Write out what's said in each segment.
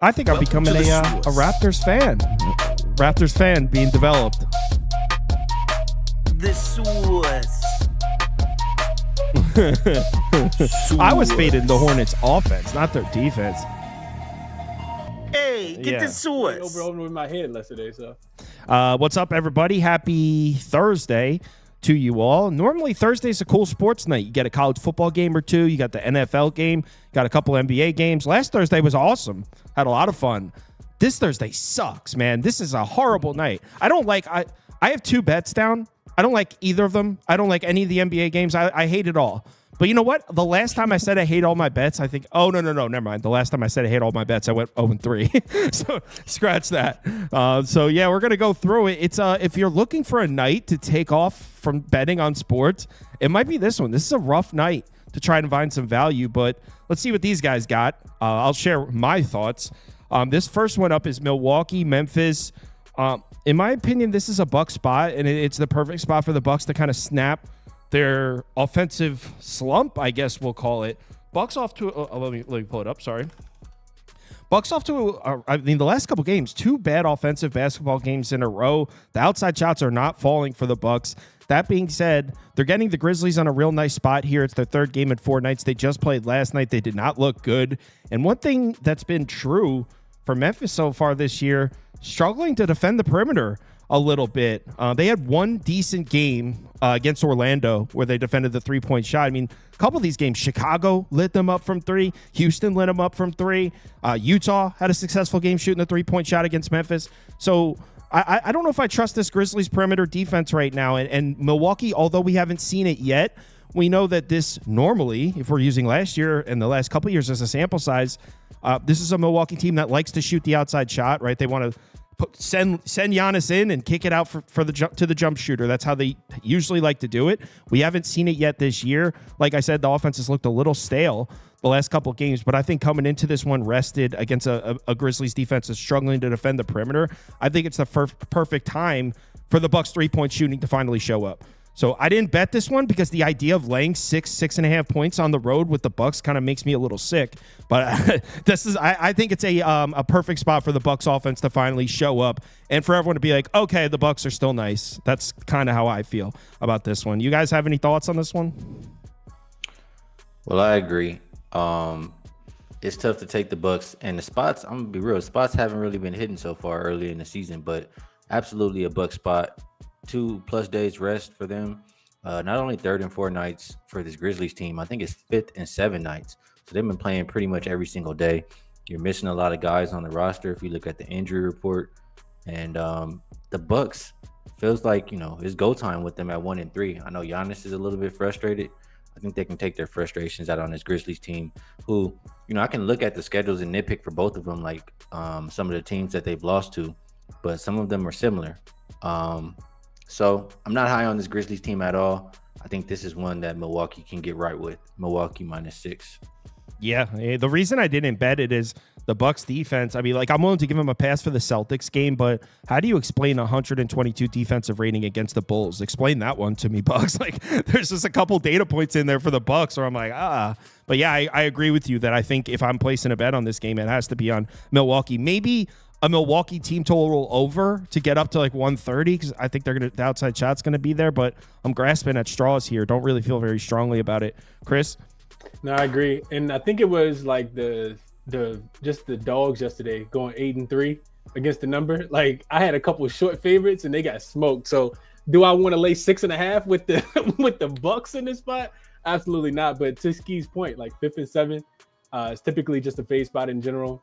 I think I'm becoming a Raptors fan. Raptors fan being developed. The sauce. I was fading the Hornets offense, not their defense. Hey, get the sauce. Over in my head yesterday. So, what's up, everybody? Happy Thursday to you all. Normally, Thursday's a cool sports night. You get a college football game or two. You got the NFL game. Got a couple NBA games. Last Thursday was awesome. Had a lot of fun. This Thursday sucks, man. This is a horrible night. I have two bets down. I don't like either of them. I don't like any of the NBA games. I hate it all. But you know what? The last time I said I hate all my bets, I think, no, never mind. The last time I said I hate all my bets, I went 0-3. So scratch that. So yeah, we're going to go through it. It's if you're looking for a night to take off from betting on sports, it might be this one. This is a rough night to try and find some value, but let's see what these guys got. I'll share my thoughts. This first one up is Milwaukee, Memphis. In my opinion, this is a Bucks spot, and it's the perfect spot for the Bucks to kind of snap their offensive slump, I guess we'll call it. Bucks off to let me pull it up. Sorry. Bucks off to the last couple games, two bad offensive basketball games in a row. The outside shots are not falling for the Bucks. That being said, they're getting the Grizzlies on a real nice spot here. It's their third game in 4 nights. They just played last night. They did not look good. And one thing that's been true for Memphis so far this year, struggling to defend the perimeter a little bit. They had one decent game against Orlando where they defended the three-point shot. I mean, a couple of these games, Chicago lit them up from 3. Houston lit them up from 3. Utah had a successful game shooting the three-point shot against Memphis. So I don't know if I trust this Grizzlies perimeter defense right now. And Milwaukee, although we haven't seen it yet, we know that this normally, if we're using last year and the last couple of years as a sample size, this is a Milwaukee team that likes to shoot the outside shot, right? They want to send Giannis in and kick it out for the jump to the jump shooter. That's how they usually like to do it. We haven't seen it yet this year. Like I said, the offense has looked a little stale the last couple of games, but I think coming into this one rested against a Grizzlies defense that's struggling to defend the perimeter, I think it's the perfect time for the Bucks 3-point shooting to finally show up. So I didn't bet this one because the idea of laying 6.5 points on the road with the Bucks kind of makes me a little sick. But I think it's a perfect spot for the Bucks offense to finally show up and for everyone to be like, okay, the Bucks are still nice. That's kind of how I feel about this one. You guys have any thoughts on this one? Well, I agree. It's tough to take the Bucks and the spots. I'm gonna be real. Spots haven't really been hitting so far early in the season, but absolutely a Bucks spot. 2+ days rest for them. Not only 3rd and 4 nights for this Grizzlies team, I think it's 5th and 7 nights. So they've been playing pretty much every single day. You're missing a lot of guys on the roster if you look at the injury report. And the Bucks feels like, it's go time with them at 1-3. I know Giannis is a little bit frustrated. I think they can take their frustrations out on this Grizzlies team who, I can look at the schedules and nitpick for both of them, like some of the teams that they've lost to, but some of them are similar. So I'm not high on this Grizzlies team at all. I think this is one that Milwaukee can get right with. Milwaukee -6. Yeah, the reason I didn't bet it is the Bucks defense. I mean, I'm willing to give them a pass for the Celtics game, but how do you explain 122 defensive rating against the Bulls? Explain that one to me, Bucks. There's just a couple data points in there for the Bucks where I'm like, But yeah, I agree with you that I think if I'm placing a bet on this game, it has to be on Milwaukee. Maybe a Milwaukee team total over to get up to 130 because I think the outside shot's going to be there, but I'm grasping at straws here. Don't really feel very strongly about it. Chris? No, I agree. And I think it was the dogs yesterday going 8-3 against the number. I had a couple of short favorites and they got smoked. So do I want to lay 6.5 with the with the Bucks in this spot? Absolutely not. But to Skee's point, 5th and 7, it's typically just a fade spot in general.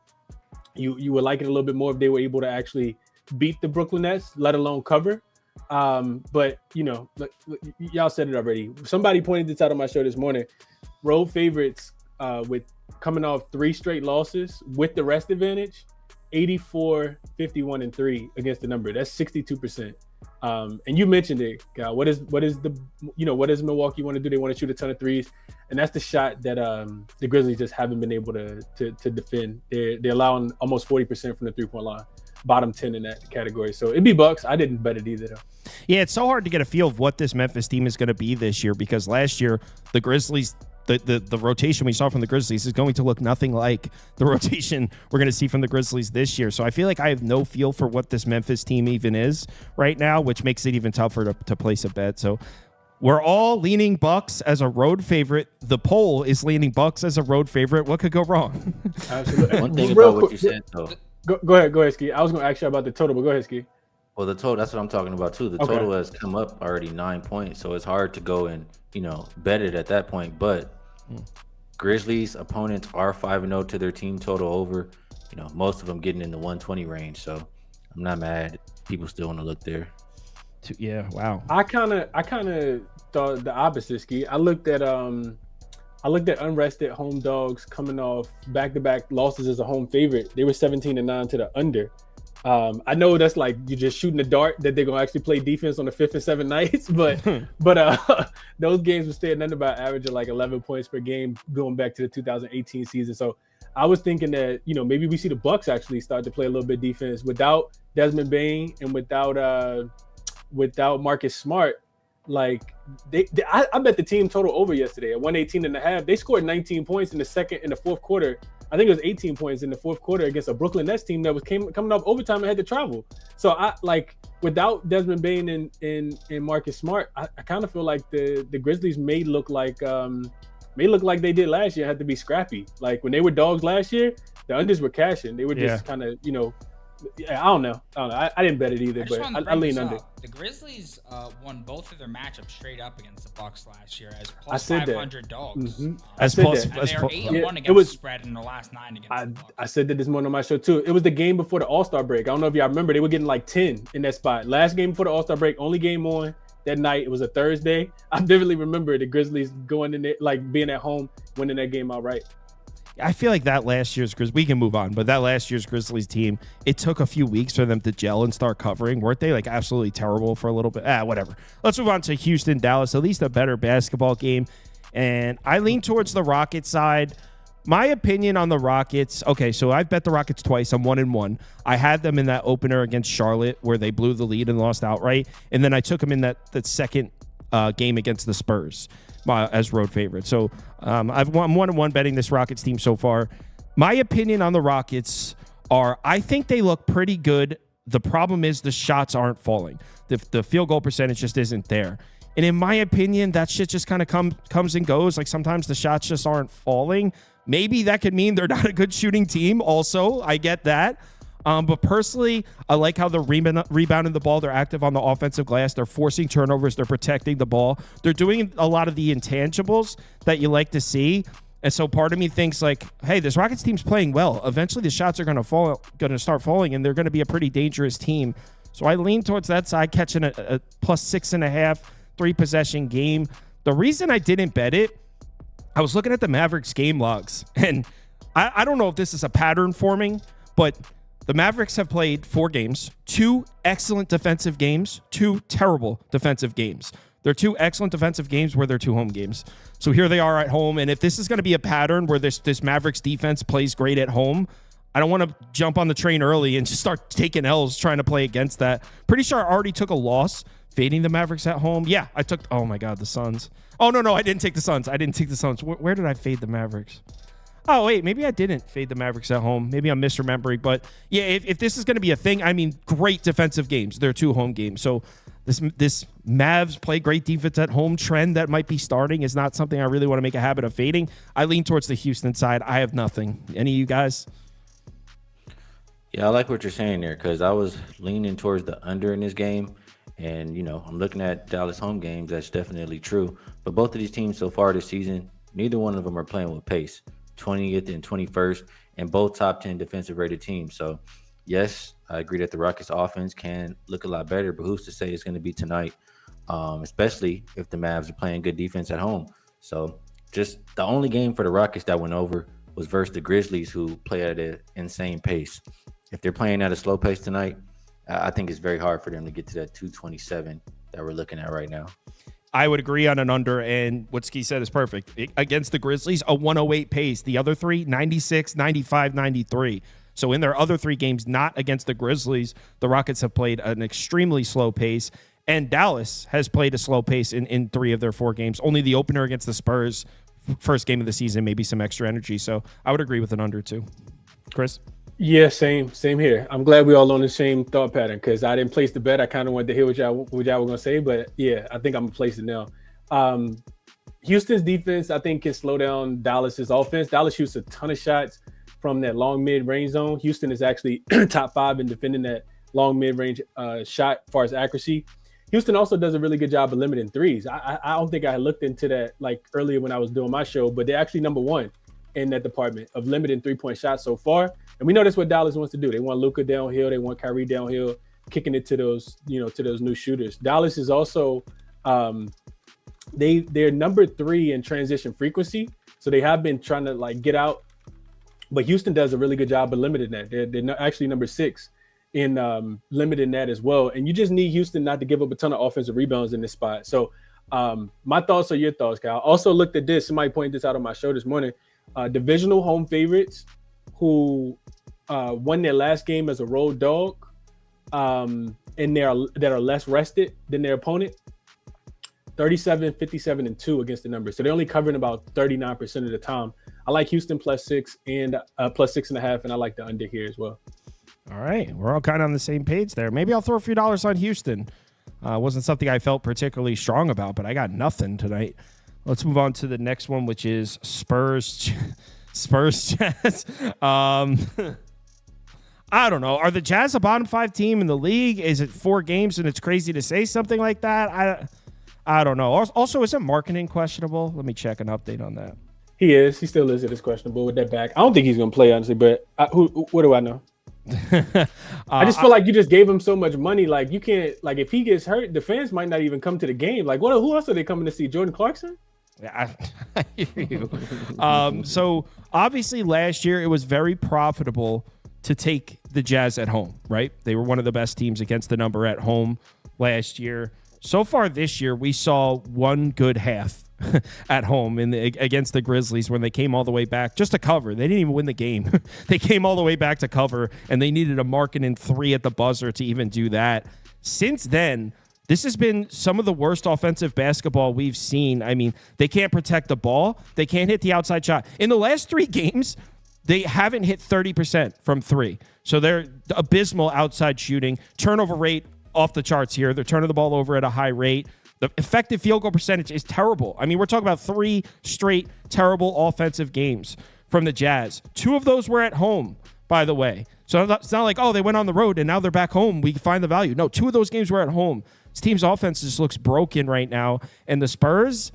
You would like it a little bit more if they were able to actually beat the Brooklyn Nets, let alone cover. But y'all said it already. Somebody pointed this out on my show this morning. Road favorites with coming off 3 straight losses with the rest advantage, 84, 51, and 3 against the number. That's 62%. And you mentioned it, Kyle. What does Milwaukee want to do? They want to shoot a ton of threes, and that's the shot that the Grizzlies just haven't been able to defend. They're allowing almost 40% from the 3-point line, bottom 10 in that category. So it'd be Bucks. I didn't bet it either, though. Yeah, it's so hard to get a feel of what this Memphis team is going to be this year because last year the Grizzlies the rotation we saw from the Grizzlies is going to look nothing like the rotation we're going to see from the Grizzlies this year. So I feel like I have no feel for what this Memphis team even is right now, which makes it even tougher to place a bet. So we're all leaning Bucks as a road favorite. The poll is leaning Bucks as a road favorite. What could go wrong? Absolutely. One thing about what you said, though. Go ahead, Skee. I was going to ask you about the total, but go ahead, Skee. Well, the total, that's what I'm talking about too. The Okay. total has come up already 9 points, so it's hard to go and, bet it at that point. But Grizzlies opponents are 5-0 to their team total over. Most of them getting in the 120 range. So I'm not mad. People still want to look there. Yeah, wow. I kind of thought the opposite, Skee. I looked at unrested home dogs coming off back-to-back losses as a home favorite. They were 17-9 to the under. I know that's like you're just shooting a dart that they're gonna actually play defense on the 5th and 7th nights, but those games were staying under by average of like 11 points per game going back to the 2018 season. So I was thinking that maybe we see the Bucks actually start to play a little bit defense without Desmond Bane and without Marcus Smart. Like I bet the team total over yesterday at 118.5. They scored 19 points in the fourth quarter. I think it was 18 points in the fourth quarter against a Brooklyn Nets team that was coming up overtime and had to travel. So I without Desmond Bane and Marcus Smart, I kind of feel like the Grizzlies may look like they did last year. Had to be scrappy. Like when they were dogs last year, the unders were cashing. They were just kind of I don't know. I didn't bet it either, but I lean under. The Grizzlies won both of their matchups straight up against the Bucks last year as I plus said 500 that. dogs. Mm-hmm. As And plus, they're as 8-1 against was- the spread in their last 9 against I the Bucks. said that this morning on my show too. It was the game before the All-Star break. I don't know if y'all remember. They were getting like 10 in that spot. Last game before the All-Star break, only game on that night. It was a Thursday. I vividly remember the Grizzlies going in there, like being at home, winning that game outright. I feel like that last year's Grizzlies, we can move on, but that last year's Grizzlies team, it took a few weeks for them to gel and start covering. Weren't they like absolutely terrible for a little bit? Whatever. Let's move on to Houston, Dallas, at least a better basketball game. And I lean towards the Rockets side. My opinion on the Rockets, okay, so I've bet the Rockets twice. I'm 1-1. I had them in that opener against Charlotte where they blew the lead and lost outright. And then I took them in that second game against the Spurs as road favorite. So I'm 1-1 betting this Rockets team so far. My opinion on the Rockets are I think they look pretty good. The problem is the shots aren't falling. The field goal percentage just isn't there. And in my opinion, that shit just kind of comes and goes. Like sometimes the shots just aren't falling. Maybe that could mean they're not a good shooting team also. I get that. But personally, I like how they're rebounding the ball. They're active on the offensive glass. They're forcing turnovers. They're protecting the ball. They're doing a lot of the intangibles that you like to see. And so part of me thinks like, hey, this Rockets team's playing well. Eventually the shots are going to start falling, and they're going to be a pretty dangerous team. So I lean towards that side, catching a plus 6.5, 3-possession game. The reason I didn't bet it, I was looking at the Mavericks game logs, and I don't know if this is a pattern forming, but the Mavericks have played 4 games, 2 excellent defensive games, 2 terrible defensive games. They're 2 excellent defensive games where they're 2 home games. So here they are at home, and if this is going to be a pattern where this Mavericks defense plays great at home, I don't want to jump on the train early and just start taking L's trying to play against that. Pretty sure I already took a loss fading the Mavericks at home. Yeah, I took, oh my God, the Suns. Oh, no, I didn't take the Suns. Where did I fade the Mavericks? Oh, wait, maybe I didn't fade the Mavericks at home. Maybe I'm misremembering. But, yeah, if this is going to be a thing, I mean, great defensive games. They're 2 home games. So this Mavs play great defense at home trend that might be starting is not something I really want to make a habit of fading. I lean towards the Houston side. I have nothing. Any of you guys? Yeah, I like what you're saying there because I was leaning towards the under in this game. And, I'm looking at Dallas home games. That's definitely true. But both of these teams so far this season, neither one of them are playing with pace. 20th and 21st, and both top 10 defensive rated teams. So, yes, I agree that the Rockets offense can look a lot better, but who's to say it's going to be tonight, especially if the Mavs are playing good defense at home. So, just the only game for the Rockets that went over was versus the Grizzlies, who play at an insane pace. If they're playing at a slow pace tonight, I think it's very hard for them to get to that 227 that we're looking at right now. I would agree on an under, and what Skee said is perfect. Against the Grizzlies, a 108 pace. The other 3, 96, 95, 93. So in their other 3 games, not against the Grizzlies, the Rockets have played an extremely slow pace, and Dallas has played a slow pace in 3 of their 4 games. Only the opener against the Spurs first game of the season, maybe some extra energy. So I would agree with an under too. Chris? Yeah, same here. I'm glad we all on the same thought pattern because I didn't place the bet. I kind of wanted to hear what y'all were gonna say, but yeah, I think I'm gonna place it now. Houston's defense, I think, can slow down Dallas's offense. Dallas shoots a ton of shots from that long mid-range zone. Houston is actually top 5 in defending that long mid-range shot as far as accuracy. Houston also does a really good job of limiting threes. I don't think I looked into that like earlier when I was doing my show, but they're actually number 1 in that department of limiting 3-point shots so far. And we know that's what Dallas wants to do. They want Luka downhill. They want Kyrie downhill, kicking it to those new shooters. Dallas is also they're number 3 in transition frequency. So they have been trying to like get out, but Houston does a really good job of limiting that. They're actually number 6 in limiting that as well. And you just need Houston not to give up a ton of offensive rebounds in this spot. So my thoughts are your thoughts, Kyle. Also looked at this. Somebody pointed this out on my show this morning. Divisional home favorites who won their last game as a road dog and that are less rested than their opponent. 37, 57, and 2 against the numbers. So they're only covering about 39% of the time. I like Houston +6 and +6.5, and I like the under here as well. All right. We're all kind of on the same page there. Maybe I'll throw a few dollars on Houston. Wasn't something I felt particularly strong about, but I got nothing tonight. Let's move on to the next one, which is Spurs Jazz. I don't know. Are the Jazz a bottom 5 team in the league? Is it 4 games and it's crazy to say something like that? I don't know. Also, isn't marketing questionable? Let me check an update on that. He is. He still is. It is questionable with that back. I don't think he's going to play, honestly, but what do I know? I just feel like you just gave him so much money. Like, you can't, like, if he gets hurt, the fans might not even come to the game. Like, who else are they coming to see? Jordan Clarkson? Yeah, I hear you. So, obviously, last year it was very profitable to take the Jazz at home, right? They were one of the best teams against the number at home last year. So far this year, we saw one good half at home against the Grizzlies when they came all the way back just to cover. They didn't even win the game. They came all the way back to cover, and they needed a marking 3 at the buzzer to even do that. Since then, this has been some of the worst offensive basketball we've seen. I mean, they can't protect the ball. They can't hit the outside shot. In the last 3 games, they haven't hit 30% from 3. So they're abysmal outside shooting. Turnover rate off the charts here. They're turning the ball over at a high rate. The effective field goal percentage is terrible. I mean, we're talking about 3 straight terrible offensive games from the Jazz. 2 of those were at home, by the way. So it's not like, oh, they went on the road and now they're back home. We can find the value. No, 2 of those games were at home. This team's offense just looks broken right now. And the Spurs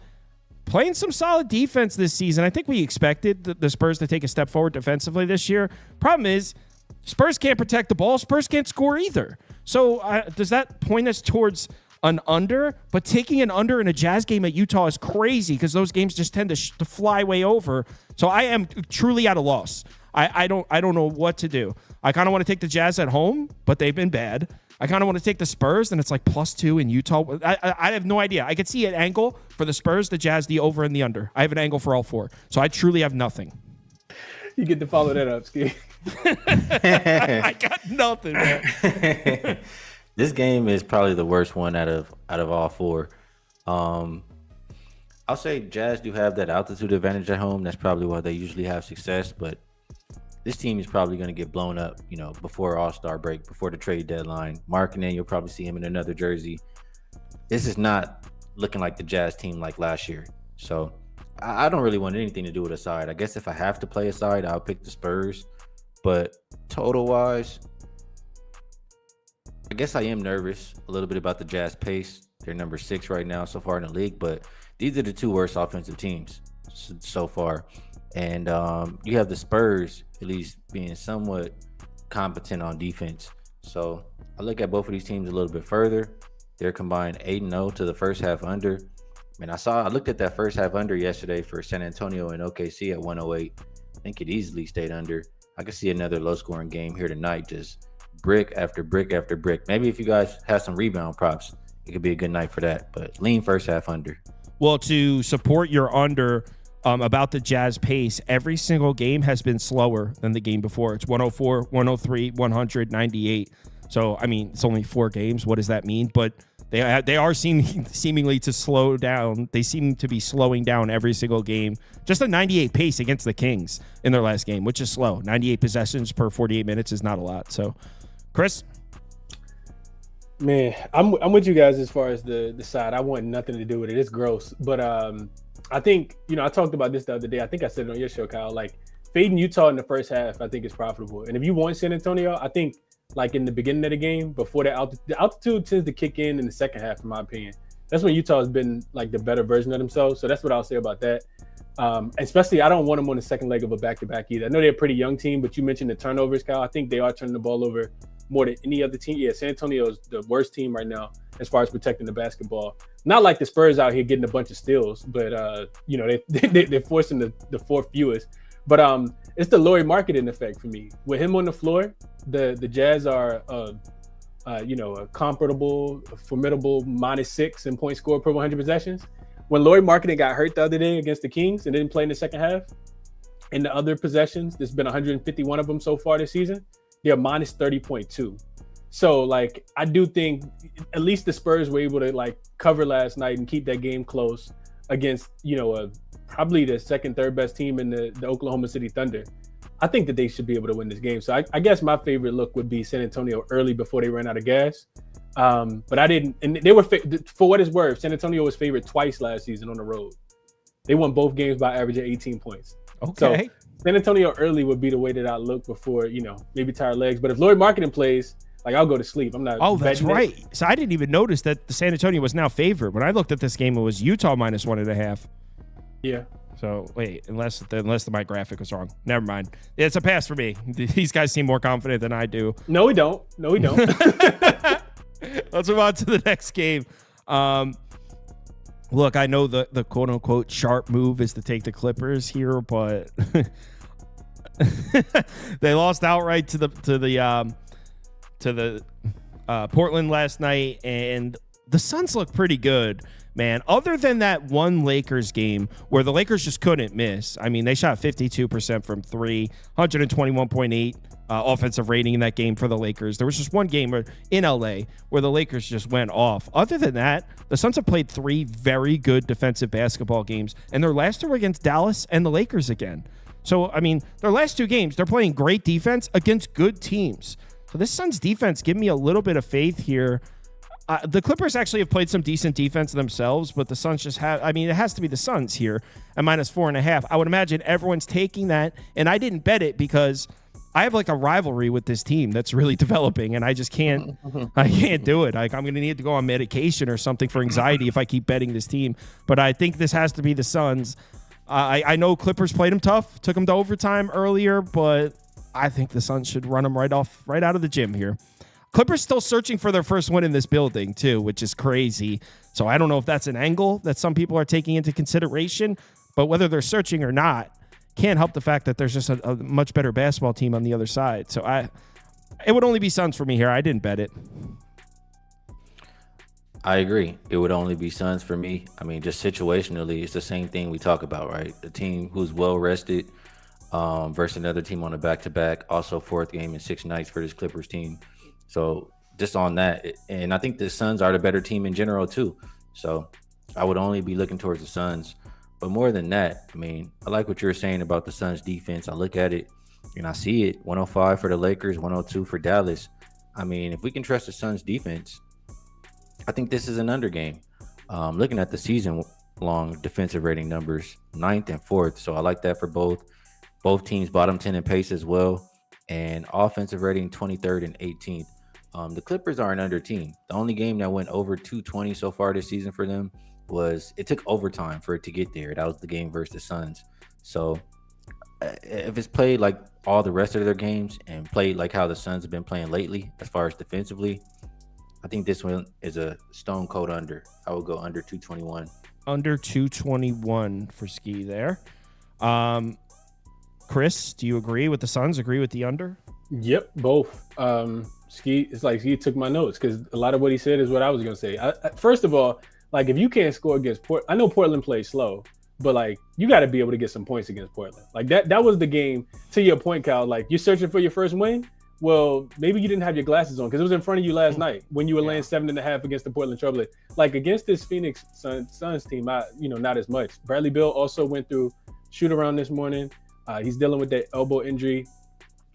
playing some solid defense this season. I think we expected the Spurs to take a step forward defensively this year. Problem is, Spurs can't protect the ball. Spurs can't score either. So does that point us towards an under? But taking an under in a Jazz game at Utah is crazy because those games just tend to fly way over. So I am truly at a loss. I don't know what to do. I kind of want to take the Jazz at home, but they've been bad. I kind of want to take the Spurs, and it's like +2 in Utah. I have no idea. I could see an angle for the Spurs, the Jazz, the over, and the under. I have an angle for all 4. So I truly have nothing. You get to follow that up, Skee. I got nothing, man. This game is probably the worst one out of all 4. I'll say Jazz do have that altitude advantage at home. That's probably why they usually have success. But this team is probably going to get blown up, before All-Star break, before the trade deadline. Markkanen, you'll probably see him in another jersey. This is not looking like the Jazz team like last year. So I don't really want anything to do with a side. I guess if I have to play a side, I'll pick the Spurs. But total-wise, I guess I am nervous a little bit about the Jazz pace. They're number 6 right now so far in the league, but these are the 2 worst offensive teams so far. And you have the Spurs at least being somewhat competent on defense. So I look at both of these teams a little bit further. They're combined 8-0 to the first half under. I looked at that first half under yesterday for San Antonio and OKC at 108. I think it easily stayed under. I could see another low-scoring game here tonight, just brick after brick after brick. Maybe if you guys have some rebound props, it could be a good night for that. But lean first half under. Well, to support your under about the Jazz pace, every single game has been slower than the game before. It's 104, 103, 100, 98. So, I mean, it's only 4 games. What does that mean? But They are seemingly to slow down. They seem to be slowing down every single game. Just a 98 pace against the Kings in their last game, which is slow. 98 possessions per 48 minutes is not a lot. So, Chris? Man, I'm with you guys as far as the side. I want nothing to do with it. It's gross. But I think, I talked about this the other day. I think I said it on your show, Kyle. Like, fading Utah in the first half, I think is profitable. And if you want San Antonio, I think, like in the beginning of the game, before the altitude tends to kick in the second half, in my opinion. That's when Utah has been like the better version of themselves. So that's what I'll say about that. Especially, I don't want them on the second leg of a back-to-back either. I know they're a pretty young team, but you mentioned the turnovers, Kyle. I think they are turning the ball over more than any other team. Yeah, San Antonio is the worst team right now as far as protecting the basketball. Not like the Spurs out here getting a bunch of steals, but they're forcing the fourth fewest. But it's the Lauri Markkanen effect for me. With him on the floor, the Jazz are a comparable, formidable -6 in points scored per 100 possessions. When Lauri Markkanen got hurt the other day against the Kings and didn't play in the second half, in the other possessions, there's been 151 of them so far this season. They're -30.2. So, like, I do think at least the Spurs were able to, like, cover last night and keep that game close against, probably the second, third best team in the Oklahoma City Thunder. I think that they should be able to win this game. So I guess my favorite look would be San Antonio early before they ran out of gas. But I didn't, and they were, for what it's worth, San Antonio was favored twice last season on the road. They won both games by averaging 18 points. Okay. So San Antonio early would be the way that I look before, maybe tired legs. But if Lauri Markkanen plays, like, I'll go to sleep. I'm not. Oh, that's right. So I didn't even notice that the San Antonio was now favored. When I looked at this game, it was Utah -1.5. Yeah. So wait, unless my graphic was wrong. Never mind. It's a pass for me. These guys seem more confident than I do. No, we don't. Let's move on to the next game. Look, I know the quote unquote sharp move is to take the Clippers here, but they lost outright to the Portland last night, and the Suns look pretty good, man. Other than that one Lakers game where the Lakers just couldn't miss. I mean, they shot 52% from three, 121.8 offensive rating in that game for the Lakers. There was just one game in LA where the Lakers just went off. Other than that, the Suns have played 3 very good defensive basketball games, and their last 2 were against Dallas and the Lakers again. So, I mean, their last 2 games, they're playing great defense against good teams. So this Suns defense give me a little bit of faith here. The Clippers actually have played some decent defense themselves, but the Suns just have, it has to be the Suns here at -4.5. I would imagine everyone's taking that, and I didn't bet it because I have like a rivalry with this team that's really developing, and I just can't do it. Like, I'm going to need to go on medication or something for anxiety if I keep betting this team. But I think this has to be the Suns. I know Clippers played them tough, took them to overtime earlier, but I think the Suns should run them right out of the gym here. Clippers still searching for their first win in this building, too, which is crazy. So I don't know if that's an angle that some people are taking into consideration, but whether they're searching or not, can't help the fact that there's just a much better basketball team on the other side. So it would only be Suns for me here. I didn't bet it. I agree. It would only be Suns for me. I mean, just situationally, it's the same thing we talk about, right? The team who's well rested versus another team on a back-to-back, also 4th game in 6 nights for this Clippers team. So just on that, and I think the Suns are the better team in general too. So I would only be looking towards the Suns. But more than that, I mean, I like what you were saying about the Suns defense. I look at it and I see it. 105 for the Lakers, 102 for Dallas. I mean, if we can trust the Suns defense, I think this is an under game. Looking at the season-long defensive rating numbers, 9th and 4th. So I like that for both. Both teams bottom 10 in pace as well. And offensive rating 23rd and 18th. The Clippers are an under team. The only game that went over 220 so far this season for them was it took overtime for it to get there. That was the game versus the Suns. So if it's played like all the rest of their games and played like how the Suns have been playing lately as far as defensively, I think this one is a stone cold under. I would go under 221. Under 221 for Skee there. Chris, do you agree with the Suns? Agree with the under? Yep, both. Skee, it's like Skee took my notes because a lot of what he said is what I was going to say. First of all, like, if you can't score against Portland, I know Portland plays slow, but like, you got to be able to get some points against Portland. Like that was the game. To your point, Kyle, like, you're searching for your first win. well, maybe you didn't have your glasses on because it was in front of you last night when you were laying 7.5 against the Portland Trailblazers. Like against this Phoenix Suns team, not as much. Bradley Beal also went through shoot around this morning. He's dealing with that elbow injury.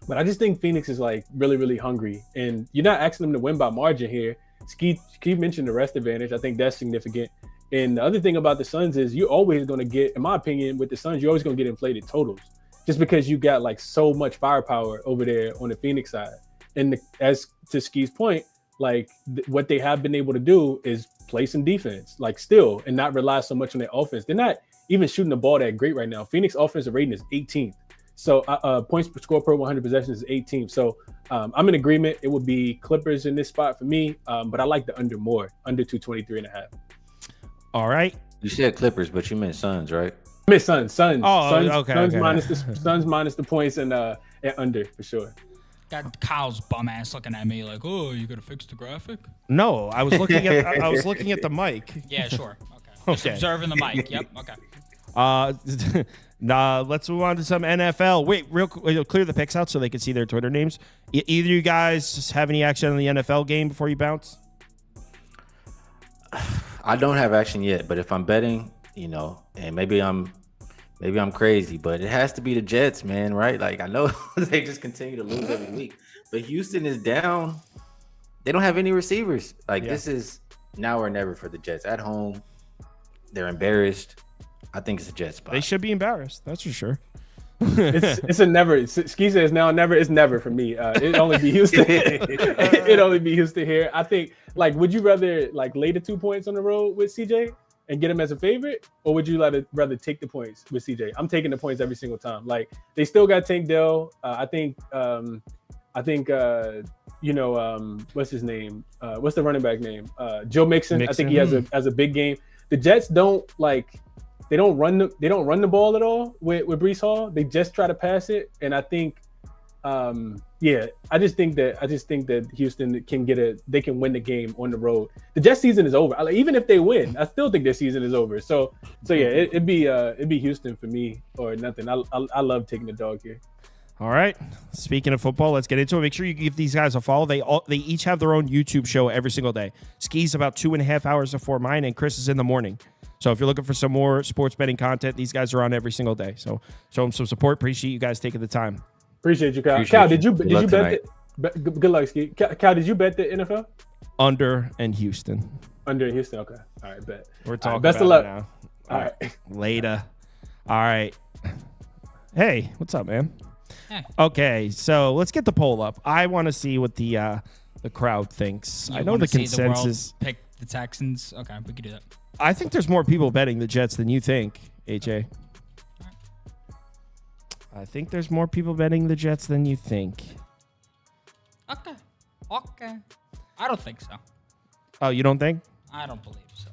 But I just think Phoenix is like really, really hungry. And you're not asking them to win by margin here. Skee mentioned the rest advantage. I think that's significant. And the other thing about the Suns is you're always going to get, in my opinion, with the Suns, you're always going to get inflated totals just because you got like so much firepower over there on the Phoenix side. And as to Skee's point, like what they have been able to do is play some defense, like still, and not rely so much on their offense. They're not even shooting the ball that great right now. Phoenix offensive rating is 18th. So points per score per 100 possessions is 18th. So I'm in agreement. It would be Clippers in this spot for me, but I like the under more, under 223.5. All right. You said Clippers, but you meant Suns, right? I meant Suns. Oh, Suns, okay. Suns Okay. minus the points and under for sure. Got Kyle's bum ass looking at me like, oh, you gotta fix the graphic? No, I was looking at the mic. Yeah, sure. Okay. Just observing the mic. Yep. Okay. Let's move on to some NFL. Wait, real quick, clear the picks out so they can see their Twitter names. Either you guys have any action on the NFL game before you bounce? I don't have action yet, but if I'm betting, and maybe I'm crazy, but it has to be the Jets, man, right? Like I know they just continue to lose every week, but Houston is down. They don't have any receivers. This is now or never for the Jets at home. They're embarrassed. I think it's a Jets spot. They should be embarrassed. That's for sure. It's a never. Skee says now never. It's never for me. It only be Houston. It only be Houston here. I think. Like, would you rather like lay the 2 points on the road with CJ and get him as a favorite, or would you rather take the points with CJ? I'm taking the points every single time. Like they still got Tank Dell. I think. What's his name? What's the running back name? Joe Mixon. I think he has a big game. The Jets don't like. They don't run the ball at all with Breece Hall. They just try to pass it, and I think, I just think that Houston they can win the game on the road. The Jets season is over. Even if they win, I still think their season is over. So yeah, it'd be Houston for me or nothing. I love taking the dog here. All right. Speaking of football, let's get into it. Make sure you give these guys a follow. They each have their own YouTube show every single day. Skee's about 2.5 hours before mine, and Chris is in the morning. So if you're looking for some more sports betting content, these guys are on every single day. So show them some support. Appreciate you guys taking the time. Appreciate you, Kyle. Kyle, did you bet good luck, Skee. Kyle, did you bet the NFL? Under and Houston. Under and Houston. Okay. All right, bet. We're talking best about of luck. it now. All right. Later. All right. Hey, what's up, man? Hey. Okay, so let's get the poll up. I want to see what the crowd thinks. I know the consensus. Pick the Texans. Okay, we could do that. I think there's more people betting the Jets than you think, AJ. I think there's more people betting the Jets than you think. Okay. I don't think so. Oh, you don't think? I don't believe so.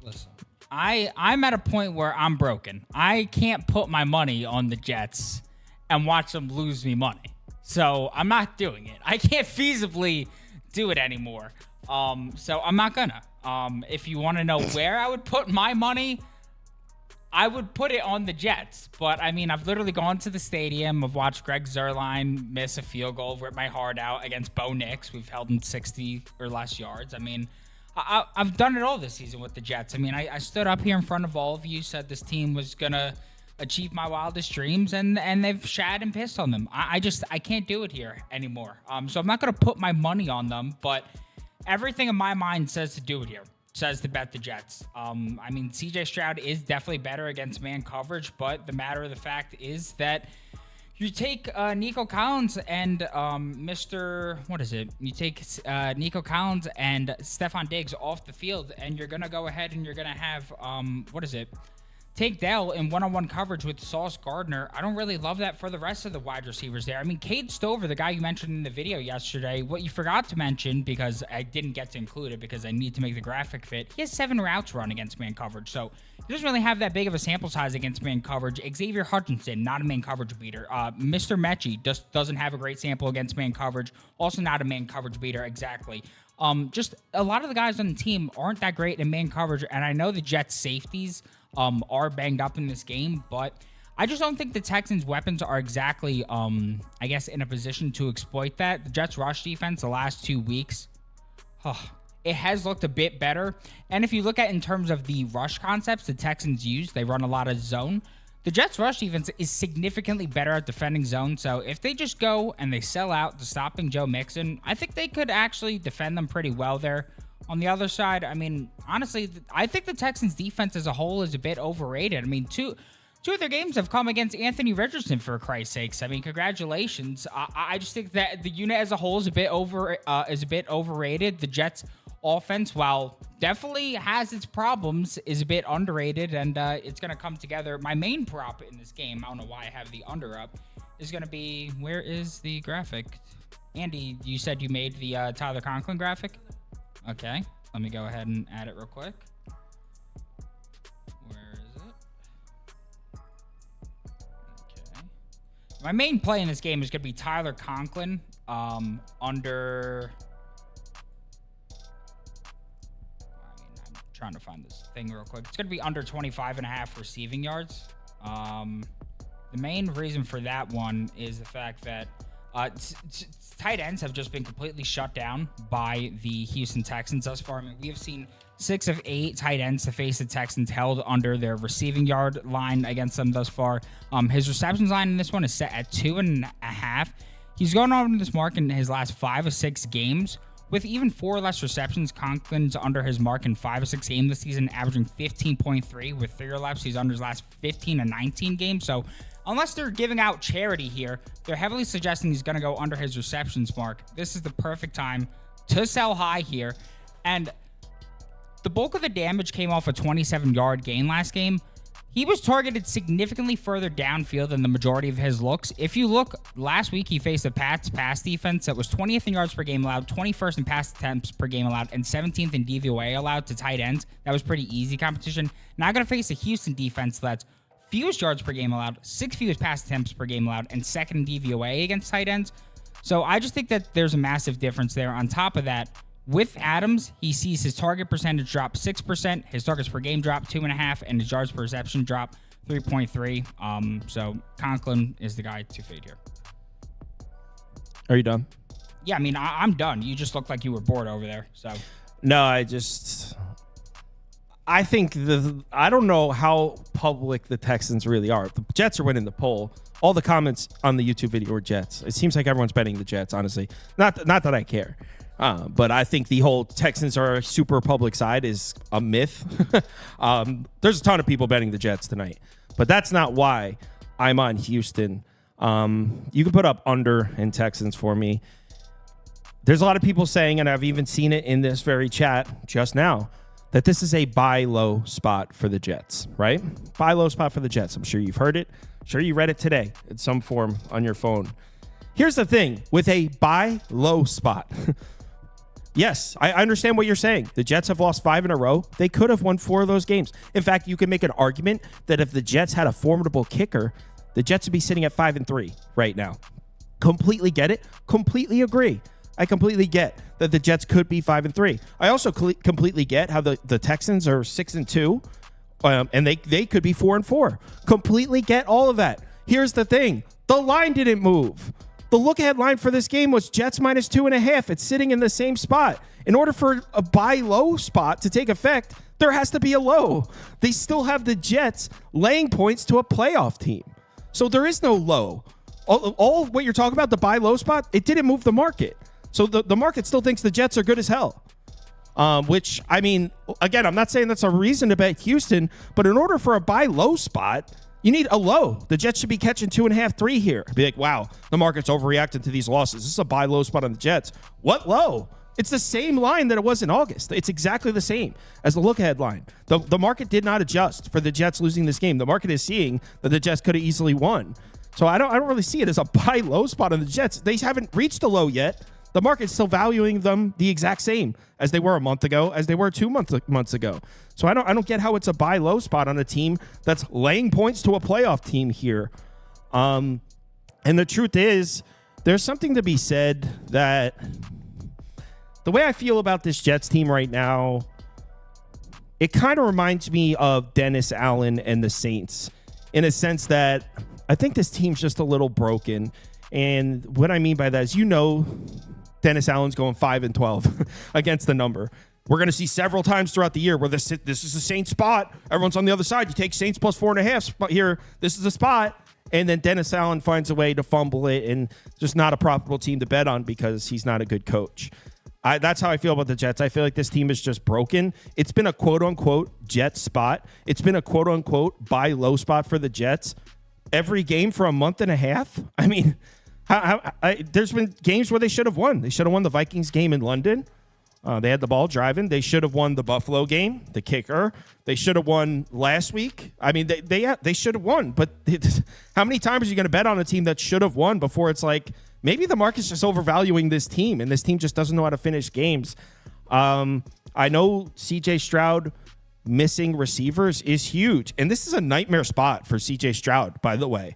Listen, I'm at a point where I'm broken. I can't put my money on the Jets and watch them lose me money. So I'm not doing it. I can't feasibly do it anymore. So I'm not gonna. If you want to know where I would put my money, I would put it on the Jets. But I mean, I've literally gone to the stadium. I've watched Greg Zuerlein miss a field goal, rip my heart out against Bo Nix. We've held him 60 or less yards. I mean, I've done it all this season with the Jets. I mean, I stood up here in front of all of you, said this team was gonna achieve my wildest dreams, and they've shat and pissed on them. I can't do it here anymore. So I'm not gonna put my money on them, but everything in my mind says to do it here. Says to bet the Jets. I mean, CJ Stroud is definitely better against man coverage, but the matter of the fact is that you take Nico Collins and You take Nico Collins and Stephon Diggs off the field, and you're gonna go ahead and you're gonna have Tank Dell in one-on-one coverage with Sauce Gardner. I don't really love that for the rest of the wide receivers there. I mean, Cade Stover, the guy you mentioned in the video yesterday, what you forgot to mention, because I didn't get to include it because I need to make the graphic fit, he has 7 routes run against man coverage. So he doesn't really have that big of a sample size against man coverage. Xavier Hutchinson, not a man coverage beater. Mr. Mechie just doesn't have a great sample against man coverage. Also not a man coverage beater, exactly. Just a lot of the guys on the team aren't that great in man coverage, and I know the Jets safeties are banged up in this game, but I just don't think the Texans' weapons are exactly, I guess, in a position to exploit that. The Jets' rush defense the last 2 weeks, it has looked a bit better. And if you look at in terms of the rush concepts the Texans use, they run a lot of zone. The Jets' rush defense is significantly better at defending zone. So if they just go and they sell out to stopping Joe Mixon, I think they could actually defend them pretty well there. On the other side, I mean, honestly, I think the Texans' defense as a whole is a bit overrated. I mean, two of their games have come against Anthony Richardson, for Christ's sakes. I mean, congratulations. I just think that the unit as a whole is a bit overrated. The Jets' offense, while definitely has its problems, is a bit underrated, and it's going to come together. My main prop in this game, I don't know why I have the under up, is going to be, where is the graphic? Andy, you said you made the Tyler Conklin graphic? Okay, let me go ahead and add it real quick. Where is it? Okay. My main play in this game is going to be Tyler Conklin under... I'm trying to find this thing real quick. It's going to be under 25.5 receiving yards. The main reason for that one is the fact that tight ends have just been completely shut down by the Houston Texans thus far. I mean, we have seen 6 of 8 tight ends to face the Texans held under their receiving yard line against them thus far. His receptions line in this one is set at 2.5. He's gone over this mark in his last 5 of 6 games. With even 4 less receptions, Conklin's under his mark in 5 of 6 games this season, averaging 15.3. With 3 or less, he's under his last 15 and 19 games. So unless they're giving out charity here, they're heavily suggesting he's going to go under his receptions mark. This is the perfect time to sell high here. And the bulk of the damage came off a 27-yard gain last game. He was targeted significantly further downfield than the majority of his looks. If you look, last week he faced a Pats pass defense that was 20th in yards per game allowed, 21st in pass attempts per game allowed, and 17th in DVOA allowed to tight ends. That was pretty easy competition. Now going to face a Houston defense that's fewest yards per game allowed, 6th fewest pass attempts per game allowed, and 2nd in DVOA against tight ends. So I just think that there's a massive difference there. On top of that, with Adams, he sees his target percentage drop 6%, his targets per game drop 2.5, and his yards per reception drop 3.3. So Conklin is the guy to fade here. Are you done? Yeah, I mean, I'm done. You just looked like you were bored over there. So No, I think I don't know how public the Texans really are. The Jets are winning the poll. All the comments on the YouTube video were Jets. It seems like everyone's betting the Jets, honestly. Not that I care. But I think the whole Texans are super public side is a myth. There's a ton of people betting the Jets tonight, but that's not why I'm on Houston. You can put up under in Texans for me. There's a lot of people saying, and I've even seen it in this very chat just now, that this is a buy low spot for the Jets, right? Buy low spot for the Jets. I'm sure you've heard it. I'm sure you read it today in some form on your phone. Here's the thing with a buy low spot. Yes, I understand what you're saying. The Jets have lost 5 in a row. They could have won 4 of those games. In fact, you can make an argument that if the Jets had a formidable kicker, the Jets would be sitting at 5-3 right now. Completely get it. Completely agree. I completely get that the Jets could be 5-3. I also completely get how the Texans are 6-2, and they could be 4-4. Completely get all of that. Here's the thing. The line didn't move. The look-ahead line for this game was Jets minus 2.5. It's sitting in the same spot. In order for a buy low spot to take effect, there has to be a low. They still have the Jets laying points to a playoff team. So there is no low. All what you're talking about, the buy low spot, it didn't move the market. So the market still thinks the Jets are good as hell. Which, I mean, again, I'm not saying that's a reason to bet Houston, but in order for a buy low spot, you need a low. The Jets should be catching 2.5, 3 here. Be like, wow, the market's overreacting to these losses. This is a buy low spot on the Jets. What low? It's the same line that it was in August. It's exactly the same as the look-ahead line. The market did not adjust for the Jets losing this game. The market is seeing that the Jets could have easily won. So I don't really see it as a buy low spot on the Jets. They haven't reached a low yet. The market's still valuing them the exact same as they were a month ago, as they were 2 months ago. So I don't get how it's a buy low spot on a team that's laying points to a playoff team here. And the truth is, there's something to be said that the way I feel about this Jets team right now, it kind of reminds me of Dennis Allen and the Saints in a sense that I think this team's just a little broken. And what I mean by that is, Dennis Allen's going 5-12 against the number. We're going to see several times throughout the year where this is the Saints spot. Everyone's on the other side. You take Saints plus 4.5 spot here. This is a spot. And then Dennis Allen finds a way to fumble it, and just not a profitable team to bet on because he's not a good coach. That's how I feel about the Jets. I feel like this team is just broken. It's been a quote-unquote Jet spot. It's been a quote-unquote buy low spot for the Jets every game for a month and a half. I mean, there's been games where they should have won. They should have won the Vikings game in London. They had the ball driving. They should have won the Buffalo game, the kicker. They should have won last week. I mean, they should have won. But how many times are you going to bet on a team that should have won before it's like, maybe the market's just overvaluing this team, and this team just doesn't know how to finish games? I know C.J. Stroud missing receivers is huge, and this is a nightmare spot for C.J. Stroud, by the way.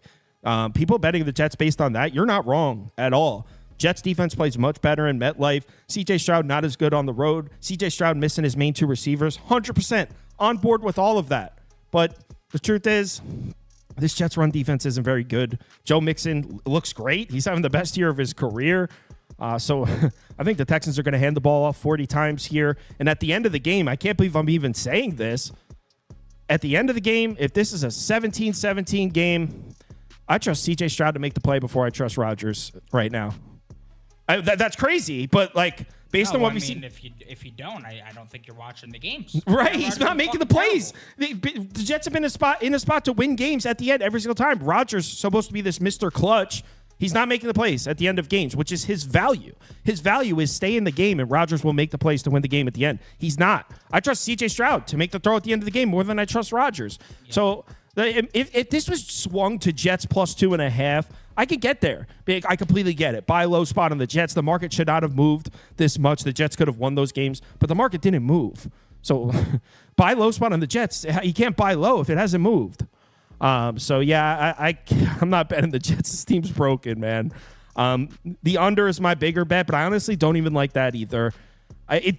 People betting the Jets based on that, you're not wrong at all. Jets defense plays much better in MetLife. C.J. Stroud not as good on the road. C.J. Stroud missing his main two receivers. 100% on board with all of that. But the truth is, this Jets run defense isn't very good. Joe Mixon looks great. He's having the best year of his career. So I think the Texans are going to hand the ball off 40 times here. And at the end of the game, I can't believe I'm even saying this. At the end of the game, if this is a 17-17 game, I trust C.J. Stroud to make the play before I trust Rodgers right now. That's crazy, but like based on what we've seen, if you don't, I don't think you're watching the games. Right, he's not making the plays. The Jets have been in a spot to win games at the end every single time. Rodgers supposed to be this Mr. Clutch. He's not making the plays at the end of games, which is his value. His value is stay in the game, and Rodgers will make the plays to win the game at the end. He's not. I trust C.J. Stroud to make the throw at the end of the game more than I trust Rodgers. Yeah. So if this was swung to Jets plus 2.5, I could get there. I completely get it. Buy low spot on the Jets. The market should not have moved this much. The Jets could have won those games, but the market didn't move. So buy low spot on the Jets. You can't buy low if it hasn't moved. So yeah, I'm not betting the Jets. This team's broken, man. The under is my bigger bet, but I honestly don't even like that either.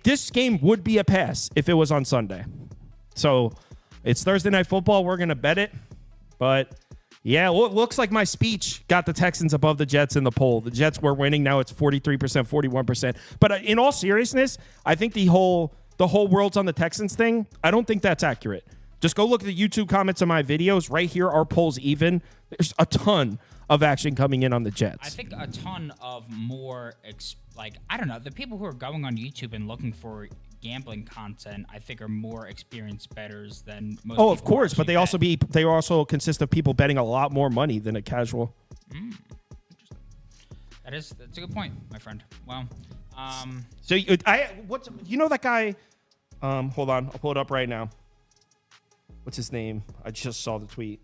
This game would be a pass if it was on Sunday. So it's Thursday Night Football. We're going to bet it. But yeah, well, it looks like my speech got the Texans above the Jets in the poll. The Jets were winning. Now it's 43%, 41%. But in all seriousness, I think the whole world's on the Texans thing. I don't think that's accurate. Just go look at the YouTube comments of my videos. Right here, our poll's even. There's a ton of action coming in on the Jets. I think a ton of more, I don't know, the people who are going on YouTube and looking for gambling content, I think, are more experienced bettors than most. Oh, of course, but they also consist of people betting a lot more money than a casual. Interesting. That's a good point, my friend. Well, so you know that guy? Hold on, I'll pull it up right now. What's his name? I just saw the tweet.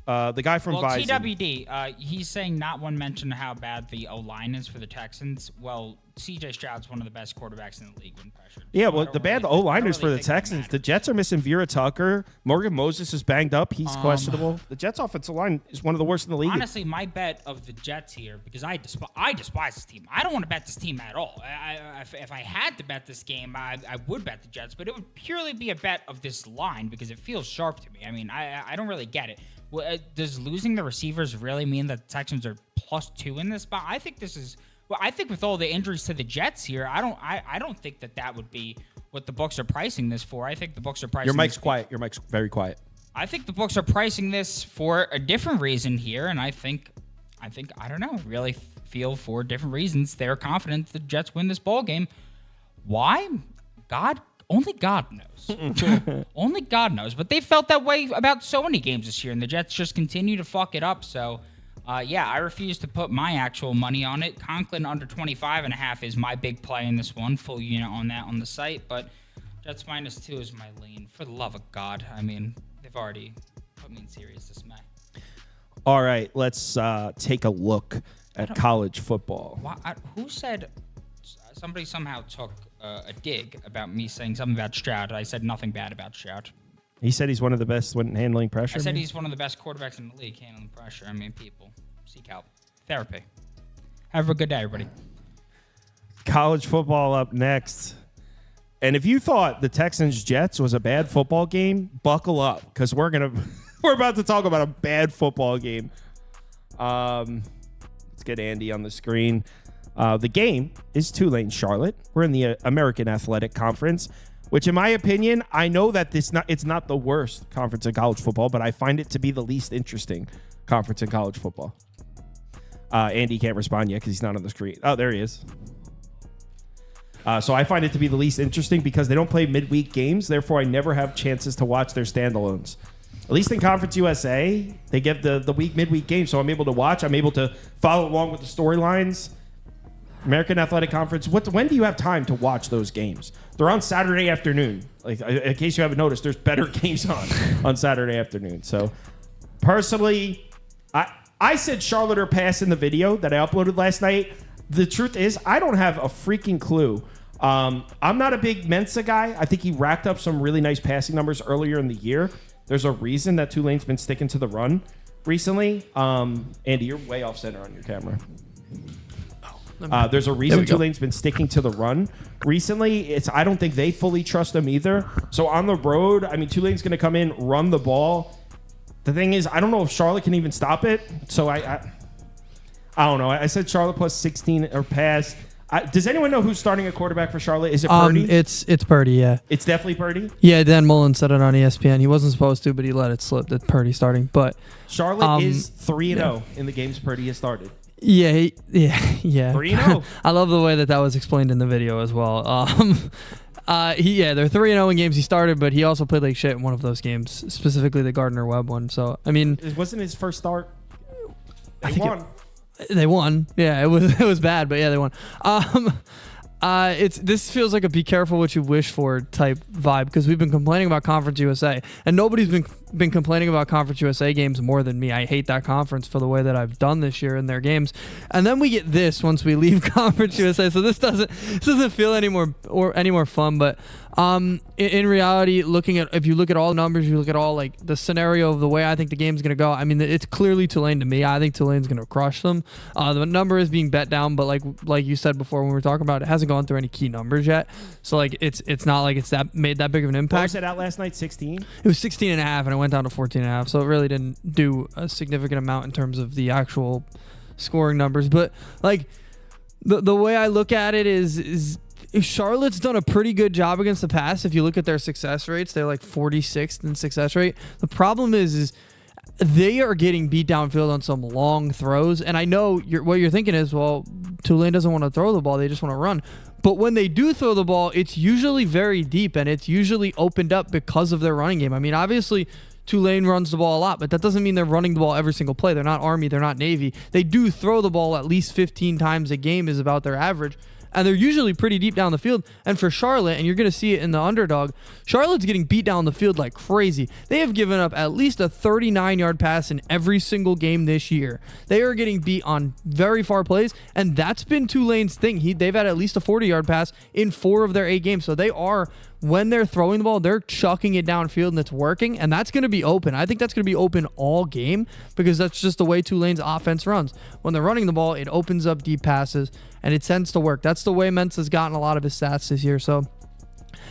The guy from Visor. TWD, he's saying not one mention how bad the O-line is for the Texans. Well, C.J. Stroud's one of the best quarterbacks in the league when pressured. Yeah, well, the bad O-line is for the Texans. The Jets are missing Vera Tucker. Morgan Moses is banged up. He's questionable. The Jets' offensive line is one of the worst in the league. Honestly, my bet of the Jets here, because I despise this team. I don't want to bet this team at all. If I had to bet this game, I would bet the Jets, but it would purely be a bet of this line because it feels sharp to me. I mean, I don't really get it. Well, does losing the receivers really mean that the Texans are +2 in this spot? I think this is. Well, I think with all the injuries to the Jets here, I don't think that would be what the books are pricing this for. I think the books are pricing. Your mic's quiet. Your mic's very quiet. I think the books are pricing this for a different reason here, and I think I don't know. Really feel for different reasons they're confident the Jets win this ball game. Why? Only God knows. Only God knows. But they felt that way about so many games this year, and the Jets just continue to fuck it up. So, yeah, I refuse to put my actual money on it. Conklin under 25.5 is my big play in this one. Full unit on that on the site. But Jets -2 is my lean. For the love of God. I mean, they've already put me in serious dismay. All right, let's take a look at college football. Who said somebody somehow took a dig about me saying something about Stroud? I said nothing bad about Stroud. He said he's one of the best when handling pressure. I said he's one of the best quarterbacks in the league handling pressure. I mean, people, seek help. Therapy. Have a good day, everybody. College football up next. And if you thought the Texans-Jets was a bad football game, buckle up, because we're going to We're about to talk about a bad football game. Let's get Andy on the screen. The game is Tulane Charlotte. We're in the American Athletic Conference, which in my opinion, I know that it's not the worst conference in college football, but I find it to be the least interesting conference in college football. Andy can't respond yet because he's not on the screen. Oh, there he is. So I find it to be the least interesting because they don't play midweek games. Therefore, I never have chances to watch their standalones. At least in Conference USA, they get the midweek game, so I'm able to watch. I'm able to follow along with the storylines. American Athletic Conference. When do you have time to watch those games? They're on Saturday afternoon. Like, in case you haven't noticed, there's better games on Saturday afternoon. So, personally, I said Charlotte or pass in the video that I uploaded last night. The truth is, I don't have a freaking clue. I'm not a big Mensa guy. I think he racked up some really nice passing numbers earlier in the year. There's a reason that Tulane's been sticking to the run recently. Andy, you're way off center on your camera. There's a reason Tulane's been sticking to the run recently. I don't think they fully trust them either. So on the road, I mean, Tulane's going to come in, run the ball. The thing is, I don't know if Charlotte can even stop it. So I don't know. I said Charlotte plus 16 or pass. Does anyone know who's starting a quarterback for Charlotte? Is it Purdy? It's Purdy, yeah. It's definitely Purdy? Yeah, Dan Mullen said it on ESPN. He wasn't supposed to, but he let it slip that Purdy starting. But Charlotte is 3-0 in the games Purdy has started. Yeah. 3-0. I love the way that was explained in the video as well. They're 3-0 in games he started, but he also played like shit in one of those games, specifically the Gardner-Webb one. So, I mean... It wasn't his first start. They won. They won. Yeah, it was bad, but yeah, they won. This feels like a be careful what you wish for type vibe because we've been complaining about Conference USA, and nobody's been complaining about Conference USA games more than me. I hate that conference for the way that I've done this year in their games, and then we get this once we leave Conference USA. So this doesn't feel any more fun. But in reality, if you look at all the numbers, you look at all like the scenario of the way I think the game's gonna go. I mean, it's clearly Tulane to me. I think Tulane's gonna crush them. The number is being bet down, but like you said before when we were talking about it, hasn't gone through any key numbers yet. So like it's not like it's made that big of an impact. What was it out last night? 16? It was 16.5, and it went down to 14.5. So it really didn't do a significant amount in terms of the actual scoring numbers. But like the way I look at it is Charlotte's done a pretty good job against the pass. If you look at their success rates, they're like 46th in success rate. The problem is they are getting beat downfield on some long throws. And I know what you're thinking is, well, Tulane doesn't want to throw the ball. They just want to run. But when they do throw the ball, it's usually very deep, and it's usually opened up because of their running game. I mean, obviously, Tulane runs the ball a lot, but that doesn't mean they're running the ball every single play. They're not Army. They're not Navy. They do throw the ball at least 15 times a game is about their average. And they're usually pretty deep down the field. And for Charlotte, and you're going to see it in the underdog, Charlotte's getting beat down the field like crazy. They have given up at least a 39-yard pass in every single game this year. They are getting beat on very far plays, and that's been Tulane's thing. They've had at least a 40-yard pass in 4 of their 8 games. So they are, when they're throwing the ball, they're chucking it downfield, and it's working, and that's going to be open. I think that's going to be open all game because that's just the way Tulane's offense runs. When they're running the ball, it opens up deep passes, and it tends to work. That's the way Mensa's gotten a lot of his stats this year. So,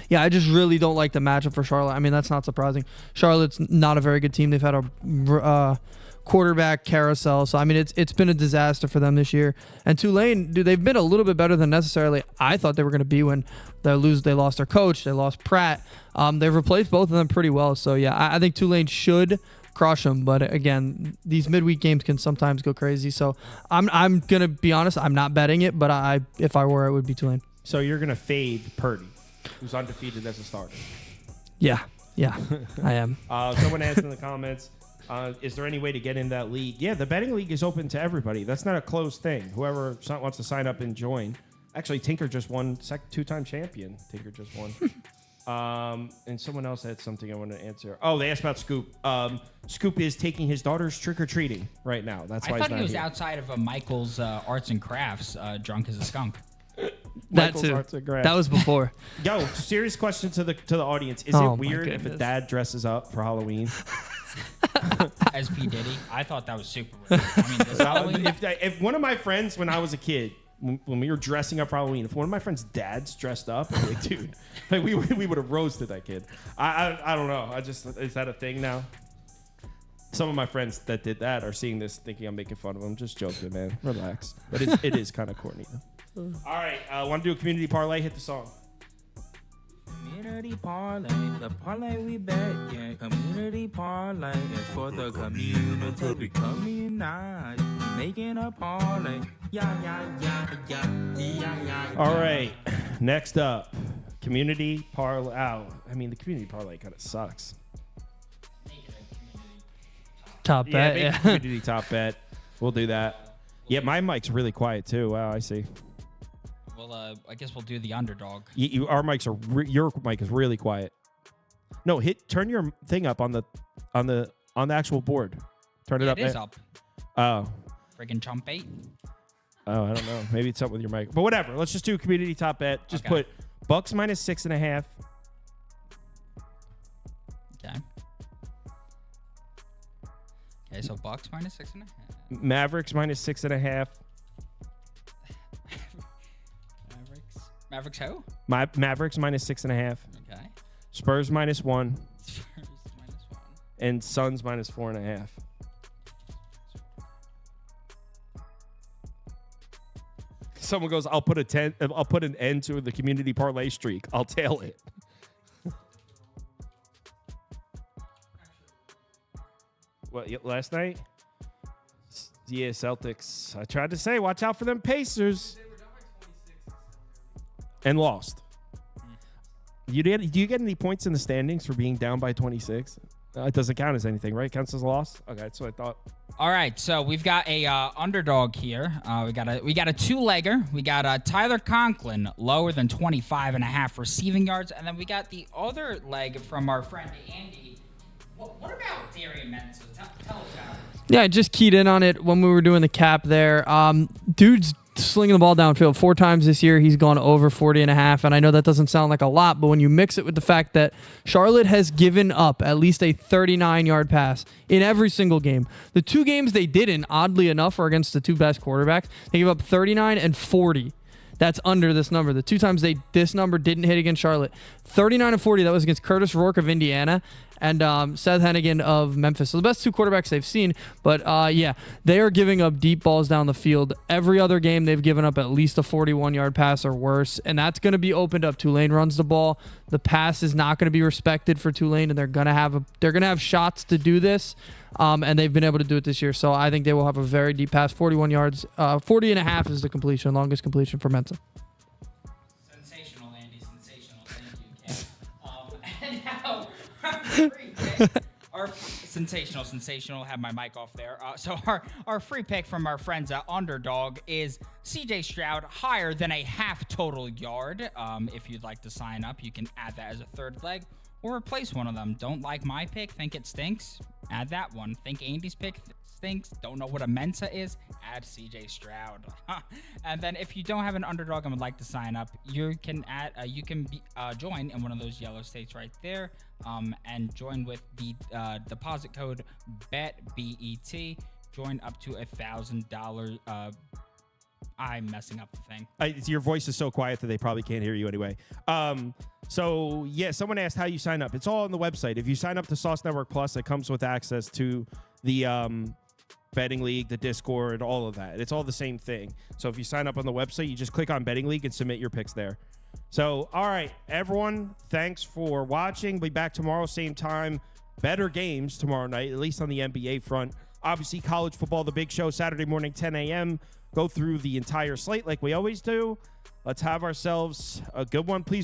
yeah, I just really don't like the matchup for Charlotte. I mean, that's not surprising. Charlotte's not a very good team. They've had a quarterback carousel. So, I mean, it's been a disaster for them this year. And Tulane, they've been a little bit better than necessarily I thought they were going to be when they lost their coach. They lost Pratt. They've replaced both of them pretty well. So, yeah, I think Tulane should crush them, but again, these midweek games can sometimes go crazy. So I'm gonna be honest, I'm not betting it, but if I were, it would be Tulane. So you're gonna fade Purdy, who's undefeated as a starter. Yeah, I am. Someone asked in the comments, is there any way to get in that league? Yeah, the betting league is open to everybody. That's not a closed thing. Whoever wants to sign up and join. Actually, Tinker just won, 2-time champion. Tinker just won. And someone else had something I want to answer. Oh, they asked about Scoop. Scoop is taking his daughter's trick-or-treating right now. That's why I thought he was here. Outside of Michael's Arts and Crafts, drunk as a skunk. That too. That was before. Yo, serious question to the audience. Is it weird if a dad dresses up for Halloween? As P. Diddy? I thought that was super weird. I mean, this Halloween... if one of my friends, when I was a kid, when we were dressing up for Halloween, if one of my friends' dads dressed up, I'd be like, dude, like we would have roasted that kid. I don't know. Is that a thing now? Some of my friends that did that are seeing this thinking I'm making fun of them. Just joking, man. Relax. But it is kind of corny, though. All right. Want to do a community parlay? Hit the song. Community parlay, the parlay we bet, yeah. Community parlay is for the community. We community, making a parlay. Yeah. All right. Next up, community parlay. Oh, I mean, the community parlay kind of sucks. Top bet. Make Yeah. community top bet. We'll do that. Yeah, my mic's really quiet too. Wow, I see. Well, I guess we'll do the underdog. Our mics are your mic is really quiet. No, turn your thing up on the actual board. Turn it up. It is up. Oh. Friggin' chump bait. Oh, I don't know. Maybe it's up with your mic. But whatever. Let's just do a community top bet. Just put Bucks minus 6.5. Okay. Okay, so Bucks minus 6.5. Mavericks minus 6.5. Mavericks who? Mavericks minus 6.5. Okay. Spurs minus 1. Spurs minus 1. And Suns minus 4.5. Someone goes, I'll put an end to the community parlay streak. I'll tail it. What, last night? Yeah, Celtics. I tried to say, watch out for them Pacers. And lost. Do you get any points in the standings for being down by 26? It doesn't count as anything, right? It counts as a loss? Okay, that's what I thought. All right, so we've got a underdog here. We got a two-legger. We got Tyler Conklin, lower than 25.5 receiving yards. And then we got the other leg from our friend Andy. What about Darian Mensa? Tell us about it. Yeah, I just keyed in on it when we were doing the cap there. Dude's slinging the ball downfield 4 times this year. He's gone over 40.5, and I know that doesn't sound like a lot, but when you mix it with the fact that Charlotte has given up at least a 39-yard pass in every single game. The 2 games they didn't, oddly enough, were against the 2 best quarterbacks. They gave up 39 and 40. That's under this number. The 2 times this number didn't hit against Charlotte. 39 and 40, that was against Curtis Rourke of Indiana and Seth Hennigan of Memphis. So the best 2 quarterbacks they've seen. But, yeah, they are giving up deep balls down the field. Every other game, they've given up at least a 41-yard pass or worse, and that's going to be opened up. Tulane runs the ball. The pass is not going to be respected for Tulane, and they're going to have shots to do this, and they've been able to do it this year. So I think they will have a very deep pass, 41 yards. 40.5 is the completion, longest completion for Mensa. Sensational, Andy. Sensational. Thank you, Ken. And now, free pick. Our sensational. Have my mic off there. So our free pick from our friends at Underdog is CJ Stroud, higher than a half total yard. If you'd like to sign up, you can add that as a third leg or replace one of them. Don't like my pick? Think it stinks? Add that one. Think Andy's pick stinks? Don't know what a Mensa is? Add CJ Stroud. And then if you don't have an Underdog and would like to sign up, you can join in one of those yellow states right there, and join with the deposit code BET. Join up to $1,000. I'm messing up the thing. Your voice is so quiet that they probably can't hear you anyway. So, yeah, someone asked how you sign up. It's all on the website. If you sign up to Sauce Network Plus, it comes with access to the betting league, the Discord, all of that. It's all the same thing. So if you sign up on the website, you just click on betting league and submit your picks there. So, all right, everyone, thanks for watching. Be back tomorrow, same time. Better games tomorrow night, at least on the NBA front. Obviously, college football, the big show, Saturday morning, 10 a.m. Go through the entire slate like we always do. Let's have ourselves a good one. Please